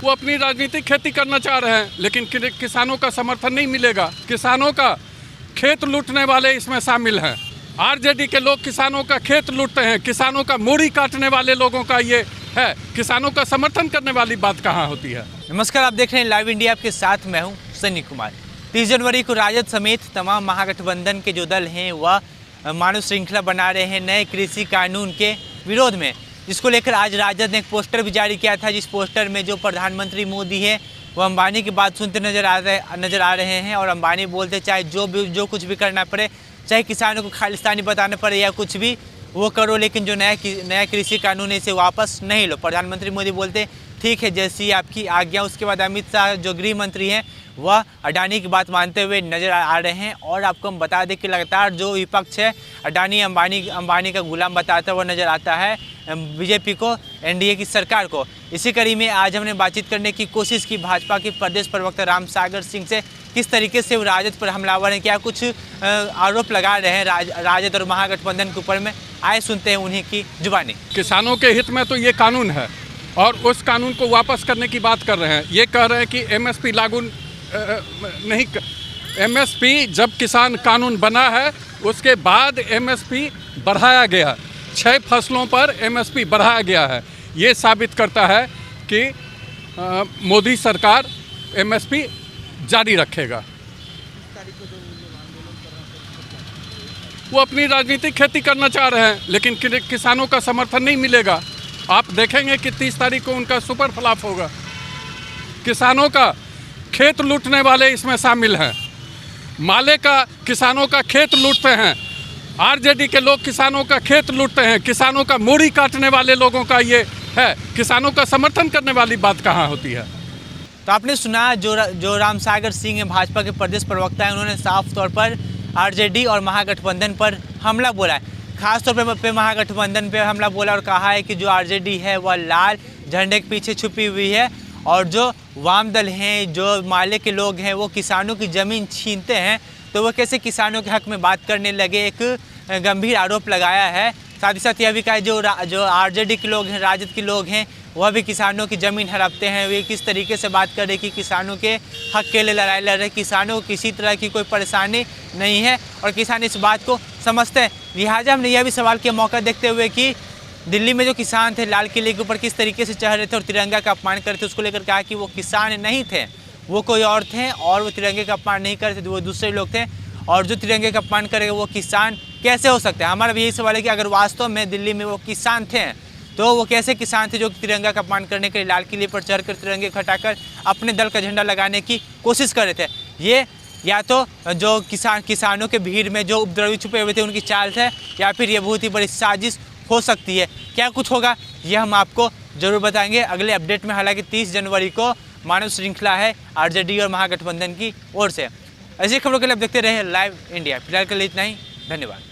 वो अपनी राजनीतिक खेती करना चाह रहे हैं, लेकिन किसानों का समर्थन नहीं मिलेगा। किसानों का खेत लूटने वाले इसमें शामिल हैं। आरजेडी के लोग किसानों का खेत लूटते हैं, किसानों का मूड़ी काटने वाले लोगों का ये है। किसानों का समर्थन करने वाली बात कहाँ होती है। नमस्कार, आप देख रहे हैं लाइव इंडिया, आपके साथ मैं हूँ सनी कुमार। 30 जनवरी को राजद समेत तमाम महागठबंधन के जो दल हैं वह मानव श्रृंखला बना रहे हैं नए कृषि कानून के विरोध में, जिसको लेकर आज राजद ने एक पोस्टर भी जारी किया था, जिस पोस्टर में जो प्रधानमंत्री मोदी है वो अंबानी की बात सुनते नजर आ रहे हैं। और अंबानी बोलते चाहे जो कुछ भी करना पड़े, चाहे किसानों को खालिस्तानी बताना पड़े या कुछ भी वो करो, लेकिन जो नया कृषि कानून है इसे वापस नहीं लो। प्रधानमंत्री मोदी बोलते ठीक है, जैसी आपकी आज्ञा। उसके बाद अमित शाह जो गृह मंत्री हैं वह अडानी की बात मानते हुए नजर आ रहे हैं। और आपको हम बता दें कि लगातार जो विपक्ष है अडानी अंबानी का गुलाम बताता हुआ नजर आता है बीजेपी को, एनडीए की सरकार को। इसी कड़ी में आज हमने बातचीत करने की कोशिश की भाजपा के प्रदेश प्रवक्ता रामसागर सिंह से, किस तरीके से वो राजद पर हमलावर हैं, क्या कुछ आरोप लगा रहे हैं राजद और महागठबंधन के ऊपर में। आए सुनते हैं उन्हीं की जुबानी। किसानों के हित में तो ये कानून है और उस कानून को वापस करने की बात कर रहे हैं। ये कह रहे हैं कि एमएसपी लागू नहीं, एमएसपी जब किसान कानून बना है उसके बाद एमएसपी बढ़ाया गया, 6 फसलों पर एमएसपी बढ़ाया गया है। ये साबित करता है कि मोदी सरकार एमएसपी जारी रखेगा। वो अपनी राजनीतिक खेती करना चाह रहे हैं, लेकिन किसानों का समर्थन नहीं मिलेगा। आप देखेंगे कि 30 तारीख को उनका सुपर फ्लॉप होगा। किसानों का खेत लूटने वाले इसमें शामिल हैं। माले का किसानों का खेत लूटते हैं, आरजेडी के लोग किसानों का खेत लूटते हैं, किसानों का मूड़ी काटने वाले लोगों का ये है। किसानों का समर्थन करने वाली बात कहाँ होती है। तो आपने सुना जो रामसागर सिंह है भाजपा के प्रदेश प्रवक्ता है, उन्होंने साफ तौर पर आरजेडी और महागठबंधन पर हमला बोला है। खास तौर पे महागठबंधन पे हमला बोला और कहा है कि जो आरजेडी है वह लाल झंडे के पीछे छुपी हुई है और जो वाम दल हैं, जो माले के लोग हैं, वो किसानों की ज़मीन छीनते हैं, तो वो कैसे किसानों के हक में बात करने लगे, एक गंभीर आरोप लगाया है। साथ ही साथ यह भी कहा जो आरजेडी के लोग हैं, राजद के लोग हैं, वह भी किसानों की ज़मीन हड़पते हैं। वे किस तरीके से बात कर रहे कि किसानों के हक के लिए लड़ाई लड़ रहे, किसानों को किसी तरह की कोई परेशानी नहीं है और किसान इस बात को समझते हैं। लिहाजा हमने यह भी सवाल किया मौका देखते हुए कि दिल्ली में जो किसान थे लाल किले के ऊपर किस तरीके से चढ़ रहे थे और तिरंगा का अपमान कर रहे थे, उसको लेकर कहा कि वो किसान नहीं थे, वो कोई और थे और वो तिरंगे का अपमान नहीं कर रहे थे, वो दूसरे लोग थे। और जो तिरंगे का अपमान करेगा वो किसान कैसे हो सकता है। हमारा भी यही सवाल है कि अगर वास्तव में दिल्ली में वो किसान थे तो वो कैसे किसान थे जो तिरंगा का अपमान करने के लिए लाल किले पर चढ़कर तिरंगे हटाकर अपने दल का झंडा लगाने की कोशिश कर रहे थे। ये या तो जो किसानों के भीड़ में जो उपद्रवी छुपे हुए थे उनकी चाल है, या फिर ये बहुत ही बड़ी साजिश हो सकती है। क्या कुछ होगा ये हम आपको जरूर बताएंगे अगले अपडेट में। हालांकि 30 जनवरी को मानव श्रृंखला है आरजेडी और महागठबंधन की ओर से। ऐसी खबरों के लिए आप देखते रहे लाइव इंडिया। फिलहाल के लिए इतना ही, धन्यवाद।